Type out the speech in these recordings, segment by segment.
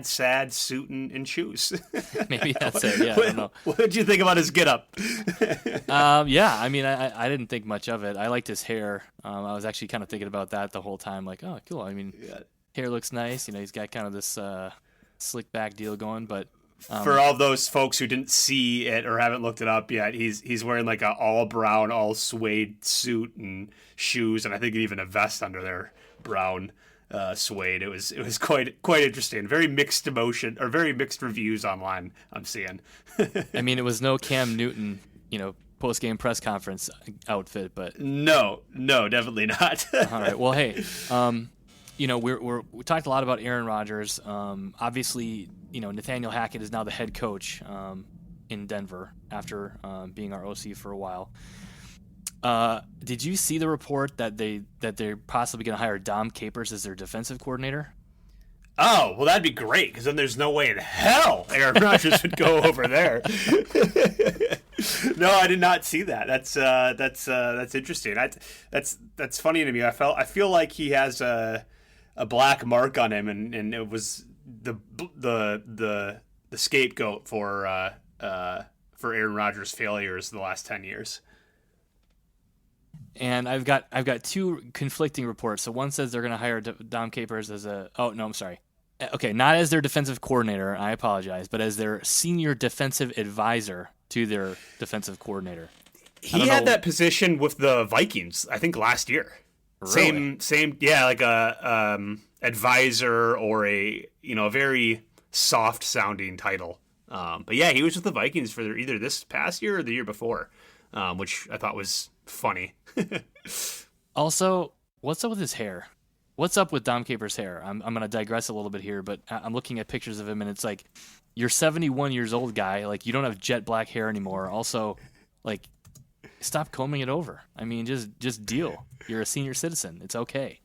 sad suit and shoes. Maybe that's it. Yeah, I don't know. What did you think about his getup? Yeah, I mean, I didn't think much of it. I liked his hair. I was actually kind of thinking about that the whole time. Like, oh, cool. I mean, hair looks nice. He's got kind of this slick back deal going. But for all those folks who didn't see it or haven't looked it up yet, he's wearing like a all brown, all suede suit and shoes, and I think even a vest under there, brown suede. It was quite interesting. Very mixed emotion or very mixed reviews online. I'm seeing. I mean, it was no Cam Newton, post game press conference outfit, but no, definitely not. All right. Well, hey, we talked a lot about Aaron Rodgers. Obviously, Nathaniel Hackett is now the head coach in Denver after being our OC for a while. Did you see the report that they're possibly going to hire Dom Capers as their defensive coordinator? Oh, well, that'd be great, because then there's no way in hell Aaron Rodgers would go over there. No, I did not see that. That's interesting. That's funny to me. I feel like he has a black mark on him, and it was the scapegoat for Aaron Rodgers' failures the last 10 years. And I've got two conflicting reports. So one says they're going to hire Dom Capers as not as their defensive coordinator. I apologize, but as their senior defensive advisor to their defensive coordinator. He had that position with the Vikings, I think, last year. Really? Same, yeah, like a advisor or a very soft sounding title. But yeah, he was with the Vikings for either this past year or the year before, which I thought was funny. Also, what's up with his hair? What's up with Dom Capers' hair? I'm going to digress a little bit here, but I'm looking at pictures of him, and it's like, you're 71 years old, guy. Like, you don't have jet black hair anymore. Also, like, stop combing it over. I mean, just deal. You're a senior citizen. It's okay.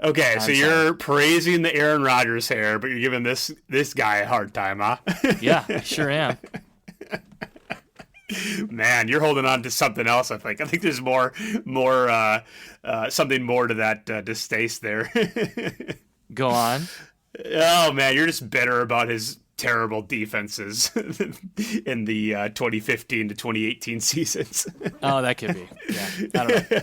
Okay, so you're praising the Aaron Rodgers hair, but you're giving this guy a hard time, huh? Yeah, I sure am. Man, you're holding on to something else. I think there's more something more to that distaste there. Go on. Oh man, you're just bitter about his terrible defenses in the 2015 to 2018 seasons. Oh, that could be. Yeah, I don't know.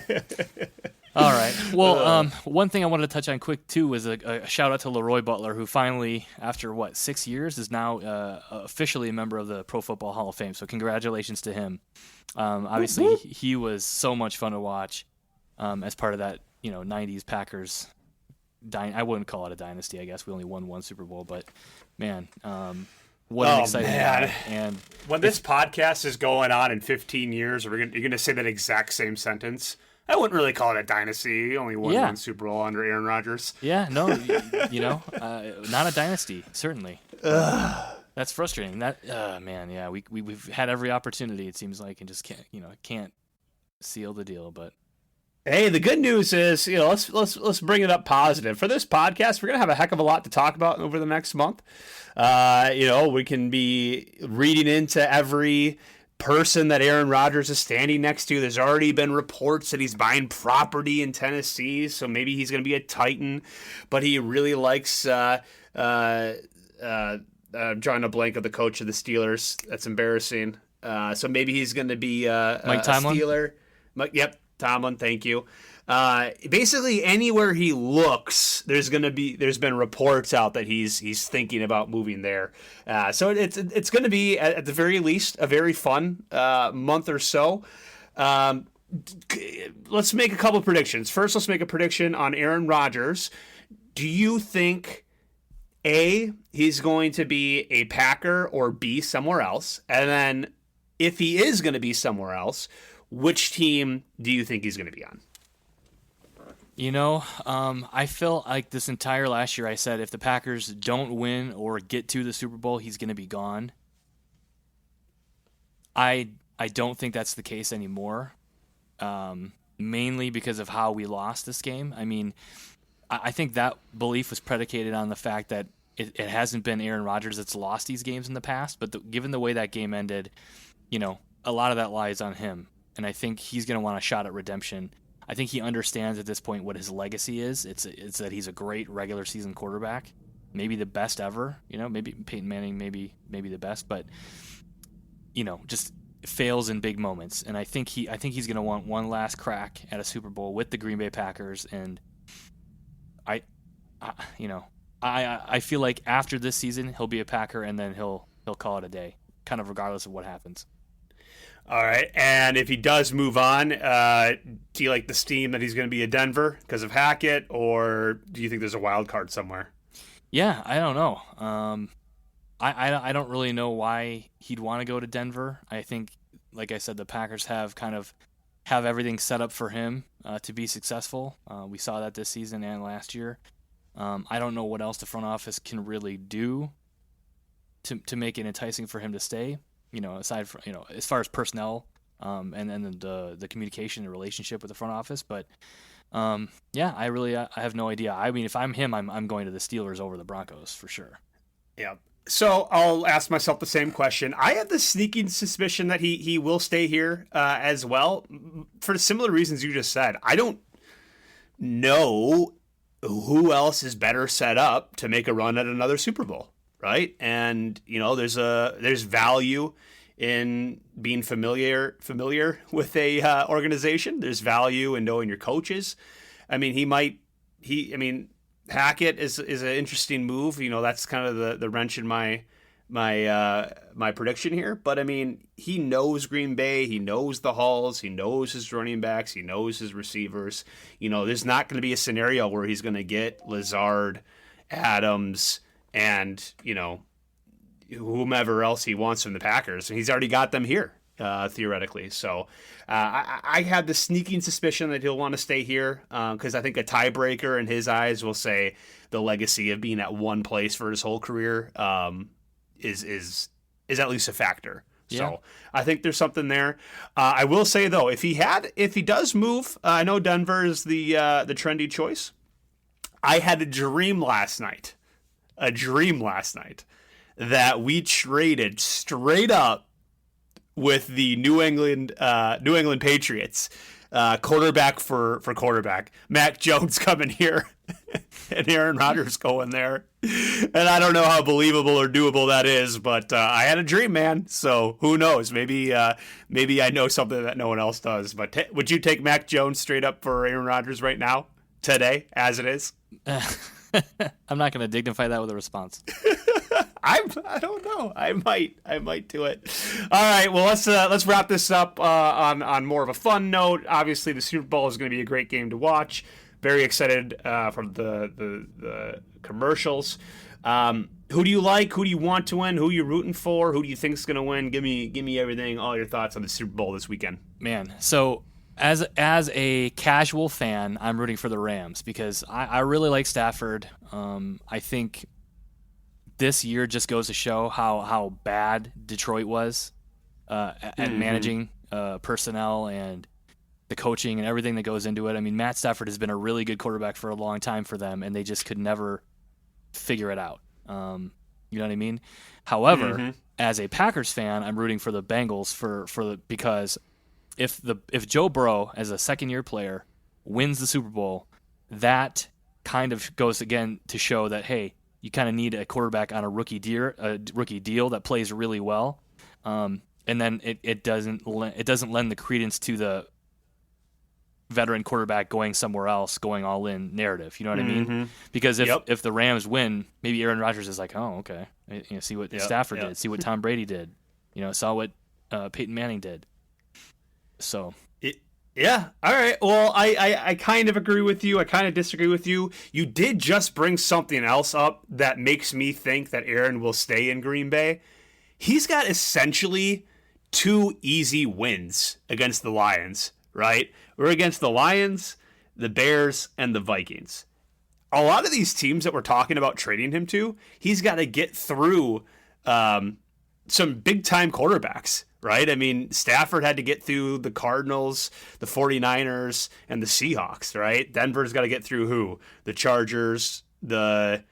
All right. Well, one thing I wanted to touch on quick, too, was a shout-out to Leroy Butler, who finally, after, 6 years, is now officially a member of the Pro Football Hall of Fame. So congratulations to him. Obviously, he was so much fun to watch as part of that, 90s Packers. I wouldn't call it a dynasty, I guess. We only won one Super Bowl. But, man, what an exciting guy. And when this podcast is going on in 15 years, you're going to say that exact same sentence. I wouldn't really call it a dynasty. He only won one Super Bowl under Aaron Rodgers. Yeah, no, not a dynasty, certainly. That's frustrating. Man, yeah, we've had every opportunity, it seems like, and just can't seal the deal. But hey, the good news is, let's bring it up positive. For this podcast, we're gonna have a heck of a lot to talk about over the next month. We can be reading into every person that Aaron Rodgers is standing next to. There's already been reports that he's buying property in Tennessee, so maybe he's going to be a Titan, but he really likes I'm drawing a blank of the coach of the Steelers. That's embarrassing. So maybe he's going to be Mike Tomlin? A Steeler. Yep, Tomlin, thank you. Basically anywhere he looks, there's been reports out that he's thinking about moving there. So it's going to be at the very least a very fun month or so. Let's make a couple of predictions. First, let's make a prediction on Aaron Rodgers. Do you think A, he's going to be a Packer, or B, somewhere else? And then if he is going to be somewhere else, which team do you think he's going to be on? I feel like this entire last year I said if the Packers don't win or get to the Super Bowl, he's going to be gone. I don't think that's the case anymore, mainly because of how we lost this game. I mean, I think that belief was predicated on the fact that it hasn't been Aaron Rodgers that's lost these games in the past, but given the way that game ended, a lot of that lies on him, and I think he's going to want a shot at redemption. I think he understands at this point what his legacy is. It's that he's a great regular season quarterback, maybe the best ever. Maybe Peyton Manning, maybe the best, but just fails in big moments. And I think he's going to want one last crack at a Super Bowl with the Green Bay Packers. And I feel like after this season he'll be a Packer, and then he'll call it a day, kind of regardless of what happens. All right, and if he does move on, do you like the steam that he's going to be a Denver because of Hackett, or do you think there's a wild card somewhere? Yeah, I don't know. I don't really know why he'd want to go to Denver. I think, like I said, the Packers have everything set up for him to be successful. We saw that this season and last year. I don't know what else the front office can really do to make it enticing for him to stay. Aside from as far as personnel, and then the communication and relationship with the front office. But I have no idea. I mean, if I'm him, I'm going to the Steelers over the Broncos for sure. Yeah. So I'll ask myself the same question. I have the sneaking suspicion that he will stay here as well, for similar reasons you just said. I don't know who else is better set up to make a run at another Super Bowl, right? And there's value in being familiar with a organization. There's value in knowing your coaches. I mean, Hackett is an interesting move. That's kind of the wrench in my prediction here. But I mean, he knows Green Bay. He knows the Halls. He knows his running backs. He knows his receivers. There's not going to be a scenario where he's going to get Lazard, Adams, and whomever else he wants from the Packers. And he's already got them here, theoretically. So I have the sneaking suspicion that he'll want to stay here because I think a tiebreaker in his eyes will say the legacy of being at one place for his whole career is at least a factor. Yeah. So I think there's something there. I will say though, if he does move, I know Denver is the trendy choice. I had a dream last night that we traded straight up with the New England Patriots, quarterback for quarterback. Mac Jones coming here and Aaron Rodgers going there. And I don't know how believable or doable that is, but I had a dream, man. So who knows? Maybe I know something that no one else does. But would you take Mac Jones straight up for Aaron Rodgers right now, today, as it is? I'm not going to dignify that with a response. I don't know. I might do it. All right. Well, let's wrap this up on more of a fun note. Obviously, the Super Bowl is going to be a great game to watch. Very excited for the commercials. Who do you like? Who do you want to win? Who are you rooting for? Who do you think is going to win? Give me everything. All your thoughts on the Super Bowl this weekend. Man, so as a casual fan, I'm rooting for the Rams because I really like Stafford. I think this year just goes to show how bad Detroit was at managing personnel and the coaching and everything that goes into it. I mean, Matt Stafford has been a really good quarterback for a long time for them, and they just could never figure it out. You know what I mean? However, as a Packers fan, I'm rooting for the Bengals because if Joe Burrow as a second-year player wins the Super Bowl, that kind of goes again to show that, hey, you kind of need a quarterback on a rookie deal that plays really well, and then it doesn't lend the credence to the veteran quarterback going somewhere else, going all in narrative. You know what I mean? Because if the Rams win, maybe Aaron Rodgers is like, oh, okay, see what Stafford did, see what Tom Brady did, saw what Peyton Manning did. So. Yeah. All right. Well, I kind of agree with you. I kind of disagree with you. You did just bring something else up that makes me think that Aaron will stay in Green Bay. He's got essentially 2 easy wins against the Lions, right? We're against the Lions, the Bears, and the Vikings. A lot of these teams that we're talking about trading him to, he's got to get through some big-time quarterbacks, right? I mean, Stafford had to get through the Cardinals, the 49ers, and the Seahawks, right? Denver's got to get through who? The Chargers, the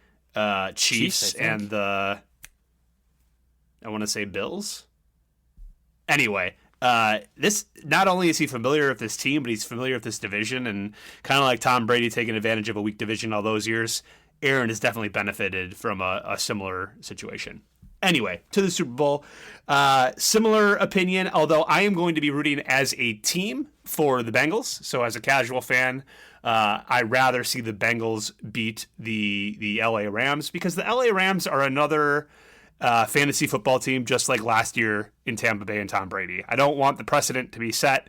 Chiefs, and I want to say Bills? Anyway, this not only is he familiar with this team, but he's familiar with this division, and kind of like Tom Brady taking advantage of a weak division all those years, Aaron has definitely benefited from a similar situation. Anyway, to the Super Bowl. Similar opinion, although I am going to be rooting as a team for the Bengals. So as a casual fan, I'd rather see the Bengals beat the LA Rams, because the LA Rams are another fantasy football team just like last year in Tampa Bay and Tom Brady. I don't want the precedent to be set,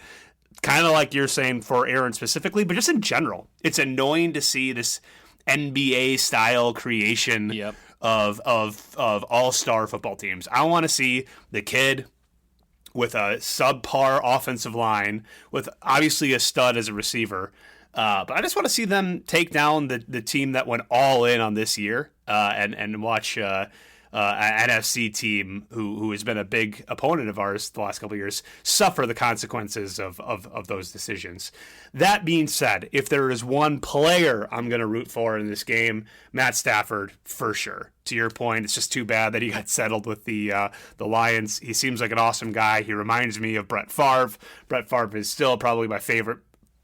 kind of like you're saying for Aaron specifically, but just in general. It's annoying to see this NBA style creation of all-star football teams. I want to see the kid with a subpar offensive line, with obviously a stud as a receiver. But I just want to see them take down the team that went all in on this year, and watch an NFC team who has been a big opponent of ours the last couple of years suffer the consequences of those decisions. That being said, if there is one player I'm going to root for in this game, Matt Stafford for sure. To your point, it's just too bad that he got settled with the Lions. He seems like an awesome guy. He reminds me of Brett Favre. Brett Favre is still probably my favorite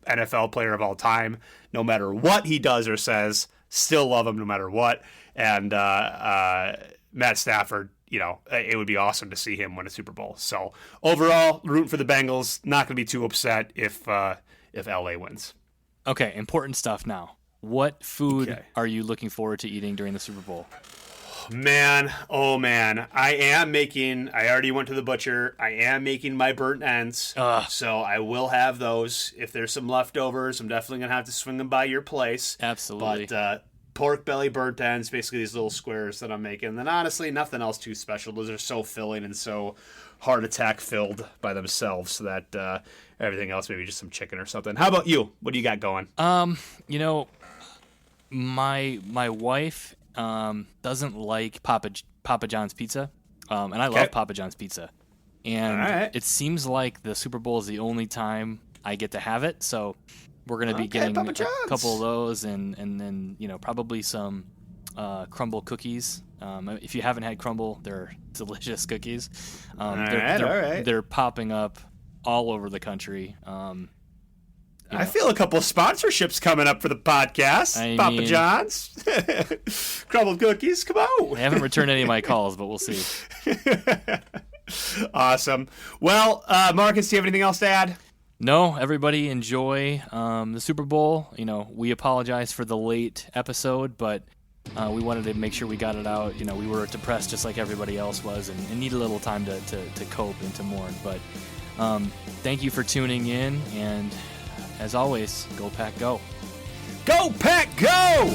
NFL player of all time. No matter what he does or says, still love him no matter what. And Matt Stafford, it would be awesome to see him win a Super Bowl. So overall, rooting for the Bengals. Not going to be too upset if LA wins. Okay, important stuff now. What food are you looking forward to eating during the Super Bowl? Man, oh man, I already went to the butcher. I am making my burnt ends, so I will have those. If there's some leftovers, I'm definitely going to have to swing them by your place. Absolutely. But pork belly burnt ends, basically these little squares that I'm making. And then honestly, nothing else too special. Those are so filling and so heart attack filled by themselves, so that everything else, maybe just some chicken or something. How about you? What do you got going? My wife doesn't like Papa John's pizza, and I love Papa John's pizza, and it seems like the Super Bowl is the only time I get to have it, so we're gonna be getting a couple of those, and then probably some crumble cookies. If you haven't had crumble, they're delicious cookies. They're popping up all over the country. I feel a couple of sponsorships coming up for the podcast. Papa John's, crumbled cookies. Come on. I haven't returned any of my calls, but we'll see. Awesome. Well, Marcus, do you have anything else to add? No, everybody enjoy the Super Bowl. We apologize for the late episode, but we wanted to make sure we got it out. We were depressed just like everybody else was, and need a little time to cope and to mourn. But thank you for tuning in, and as always, go Pack Go. Go Pack Go!